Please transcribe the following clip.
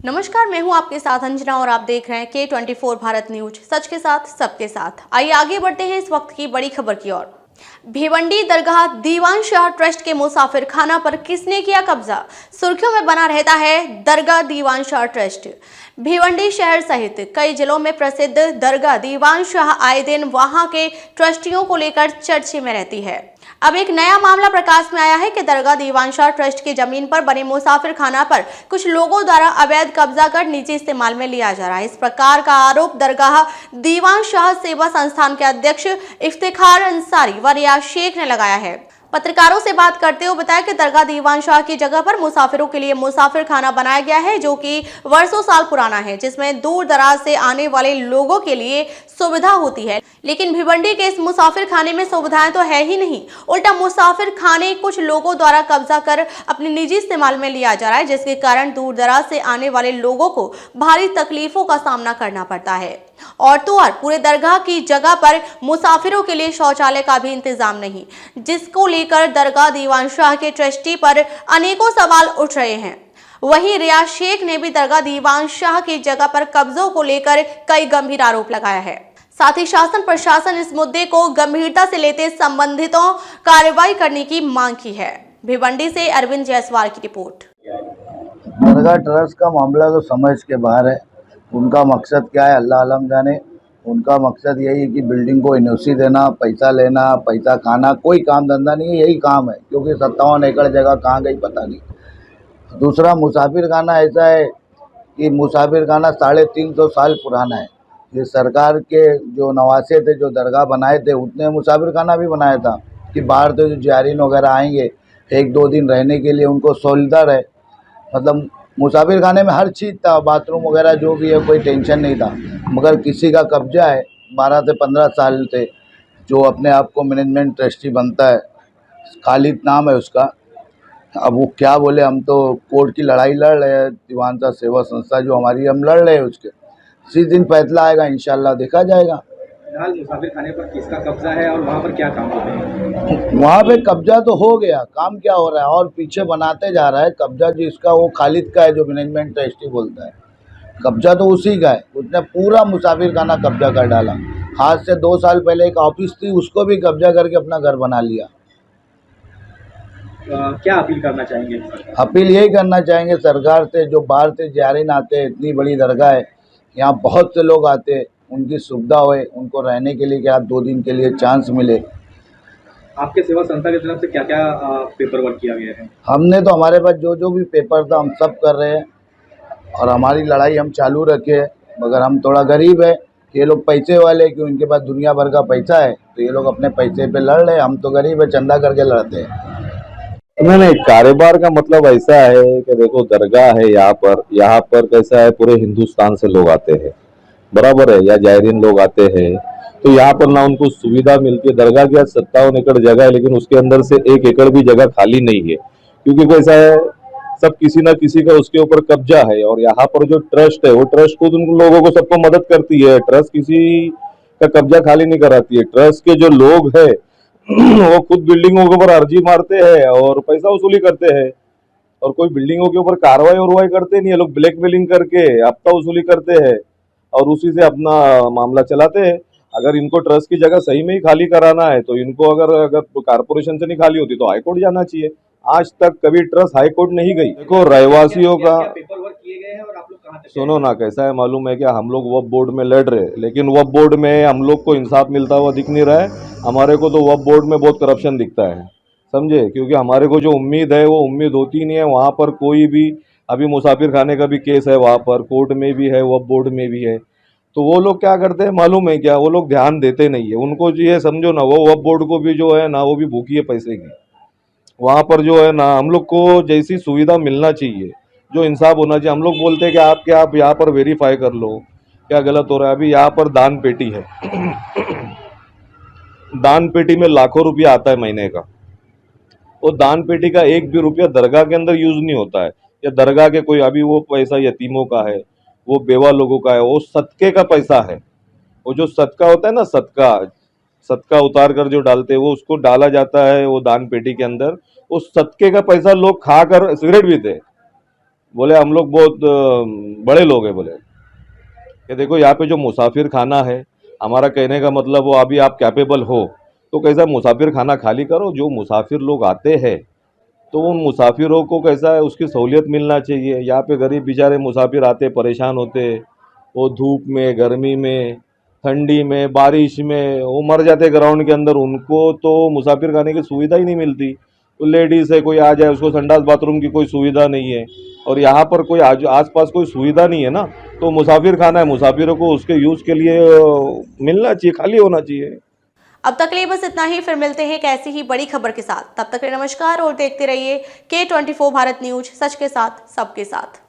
नमस्कार, मैं हूं आपके साथ अंजना और आप देख रहे हैं K24 भारत न्यूज, सच के साथ सबके साथ। आइए आगे बढ़ते हैं इस वक्त की बड़ी खबर की ओर। भिवंडी दरगाह दीवान शाह ट्रस्ट के मुसाफिर खाना पर किसने किया कब्जा? सुर्खियों में बना रहता है दरगाह दीवान शाह ट्रस्ट। भिवंडी शहर सहित कई जिलों में प्रसिद्ध दरगाह दीवान शाह आए दिन वहां के ट्रस्टियों को लेकर चर्चे में रहती है। अब एक नया मामला प्रकाश में आया है कि दरगाह दीवान शाह ट्रस्ट की जमीन पर बने मुसाफिर खाना पर कुछ लोगों द्वारा अवैध कब्जा कर निजी इस्तेमाल में लिया जा रहा है। इस प्रकार का आरोप दरगाह दीवान शाह सेवा संस्थान के अध्यक्ष इफ्तिखार अंसारी व रियाज शेख ने लगाया है। पत्रकारों से बात करते हुए बताया कि दरगाह दीवान शाह की जगह पर मुसाफिरों के लिए मुसाफिर खाना बनाया गया है, जो कि वर्षों साल पुराना है, जिसमें दूर दराज से आने वाले लोगों के लिए सुविधा होती है। लेकिन भिवंडी के इस मुसाफिर खाने में सुविधाएं तो है ही नहीं, उल्टा मुसाफिर खाने कुछ लोगों द्वारा कब्जा कर अपने निजी इस्तेमाल में लिया जा रहा है, जिसके कारण दूर दराज से आने वाले लोगों को भारी तकलीफों का सामना करना पड़ता है। और तो और पूरे दरगाह की जगह पर मुसाफिरों के लिए शौचालय का भी इंतजाम नहीं, जिसको लेकर दरगाह दीवान शाह के ट्रस्टी पर अनेकों सवाल उठ रहे हैं। वहीं रियाज शेख ने भी दरगाह दीवान शाह की जगह पर कब्जों को लेकर कई गंभीर आरोप लगाया है। साथ ही शासन प्रशासन इस मुद्दे को गंभीरता से लेते संबंधितों कार्रवाई करने की मांग की है। भिवंडी से अरविंद जायसवाल की रिपोर्ट। दरगाह ट्रस्ट का मामला तो समझ के बाहर है। उनका मकसद क्या है अल्लाह आलम जाने। उनका मकसद यही है कि बिल्डिंग को एनओसी देना, पैसा लेना, पैसा खाना, कोई काम धंधा नहीं है, यही काम है। क्योंकि 57 एकड़ जगह कहाँ गई पता नहीं। दूसरा, मुसाफिर खाना ऐसा है कि मुसाफिर खाना 350 साल पुराना है। ये सरकार के जो नवासे थे, जो दरगाह बनाए थे, उतने मुसाफिर खाना भी बनाया था कि बाहर से जो जायरीन वगैरह आएंगे 1-2 दिन रहने के लिए उनको सहूलत रहे। मतलब मुसाफिर खाने में हर चीज़ था, बाथरूम वगैरह जो भी है, कोई टेंशन नहीं था। मगर किसी का कब्जा है 12 से 15 साल से, जो अपने आप को मैनेजमेंट ट्रस्टी बनता है, खालिद नाम है उसका। अब वो क्या बोले, हम तो कोर्ट की लड़ाई लड़ रहे हैं, दीवान शाह सेवा संस्था जो हमारी, हम लड़ रहे हैं उसके। इसी दिन फैसला आएगा, इंशाल्लाह देखा जाएगा। फिलहाल मुसाफिर खाने पर किसका कब्जा है और वहाँ पर क्या काम होते हैं? वहाँ पे कब्जा तो हो गया, काम क्या हो रहा है और पीछे बनाते जा रहा है। कब्जा जिसका वो खालिद का है, जो मैनेजमेंट ट्रस्टी बोलता है, कब्जा तो उसी का है। उसने पूरा मुसाफिर खाना कब्जा कर डाला। आज से 2 साल पहले एक ऑफिस थी, उसको भी कब्जा करके अपना घर बना लिया। क्या अपील करना चाहेंगे? अपील यही करना चाहेंगे सरकार से, जो बाहर से जायरीन आते हैं, इतनी बड़ी दरगाह है, यहाँ बहुत से लोग आते हैं, उनकी सुविधा होए, उनको रहने के लिए क्या 2 दिन के लिए चांस मिले। आपके सेवा संस्था की तरफ से क्या क्या पेपर वर्क किया गया है? हमने तो, हमारे पास जो भी पेपर था हम सब कर रहे हैं और हमारी लड़ाई हम चालू रखे हैं। मगर हम थोड़ा गरीब है, ये लोग पैसे वाले, कि उनके पास दुनिया भर का पैसा है, तो ये लोग अपने पैसे पे लड़ रहे हैं। हम तो गरीब है, चंदा करके लड़ते हैं। नहीं, कारोबार का मतलब ऐसा है कि देखो, दरगाह है यहाँ पर कैसा है, पूरे हिंदुस्तान से लोग आते हैं, बराबर है, या जायरीन लोग आते हैं। तो यहाँ पर ना उनको सुविधा मिलती है। दरगाह की 57 एकड़ जगह है, लेकिन उसके अंदर से 1 एकड़ भी जगह खाली नहीं है, क्योंकि कैसा है, सब किसी ना किसी का उसके ऊपर कब्जा है। और यहाँ पर जो ट्रस्ट है, वो ट्रस्ट खुद उन लोगों को सबको मदद करती है। ट्रस्ट किसी का कब्जा खाली नहीं कराती है। ट्रस्ट के जो लोग है वो खुद बिल्डिंगों के ऊपर अर्जी मारते हैं और पैसा वसूली करते हैं, और कोई बिल्डिंगों के ऊपर कार्रवाई करते नहीं है। लोग ब्लैकमेलिंग करके हफ्ता वसूली करते हैं और उसी से अपना मामला चलाते हैं। अगर इनको ट्रस्ट की जगह सही में ही खाली कराना है, तो इनको अगर कॉर्पोरेशन से नहीं खाली होती तो हाईकोर्ट जाना चाहिए। आज तक कभी ट्रस्ट हाईकोर्ट नहीं गई। देखो, रहवासियों का पेपर वर्क किए गए हैं और आप लोग कहाँ तक? सुनो ना, कैसा है मालूम है क्या, हम लोग वक्फ बोर्ड में लड़ रहे, लेकिन वक्फ बोर्ड में हम लोग को इंसाफ मिलता हुआ दिख नहीं रहा है। हमारे को तो वक्फ बोर्ड में बहुत करप्शन दिखता है, समझे, क्योंकि हमारे को जो उम्मीद है वो उम्मीद होती नहीं है। वहाँ पर कोई भी, अभी मुसाफिर खाने का भी केस है, वहाँ पर कोर्ट में भी है, वक्फ बोर्ड में भी है। तो वो लोग क्या करते हैं मालूम है क्या, वो लोग ध्यान देते नहीं है। उनको जो है, समझो ना, वो वक्फ बोर्ड को भी जो है ना, वो भी भूखी है पैसे की। वहाँ पर जो है ना, हम लोग को जैसी सुविधा मिलना चाहिए, जो इंसाफ होना चाहिए। हम लोग बोलते हैं कि आप यहाँ पर वेरीफाई कर लो क्या गलत हो रहा है। अभी यहाँ पर दान पेटी है दान पेटी में लाखों रुपया आता है महीने का। वो दान पेटी का 1 भी रुपया दरगाह के अंदर यूज नहीं होता है, या दरगाह के कोई, अभी वो पैसा यतीमों का है, वो बेवा लोगों का है, वो सदके का पैसा है। वो जो सदका होता है ना, सदका उतार कर जो डालते हैं, वो उसको डाला जाता है वो दान पेटी के अंदर। उस सदके का पैसा लोग खाकर सिगरेट पीते हैं। बोले हम लोग बहुत बड़े लोग हैं। बोले कि देखो यहाँ पे जो मुसाफिर खाना है, हमारा कहने का मतलब वो अभी आप कैपेबल हो तो कैसा मुसाफिर खाना खाली करो। जो मुसाफिर लोग आते हैं तो उन मुसाफिरों को कैसा है उसकी सहूलियत मिलना चाहिए। यहाँ पे गरीब बेचारे मुसाफिर आते परेशान होते, वो धूप में, गर्मी में, ठंडी में, बारिश में वो मर जाते ग्राउंड के अंदर। उनको तो मुसाफिर खाने की सुविधा ही नहीं मिलती। तो लेडीज़ है, कोई आ जाए उसको संडास बाथरूम की कोई सुविधा नहीं है, और यहाँ पर कोई आसपास कोई सुविधा नहीं है ना, तो मुसाफिर खाना है, मुसाफिरों को उसके यूज़ के लिए मिलना चाहिए, खाली होना चाहिए। अब तक के लिए बस इतना ही, फिर मिलते हैं एक ऐसी ही बड़ी खबर के साथ। तब तक के लिए नमस्कार और देखते रहिए K24 भारत न्यूज, सच के साथ सबके साथ।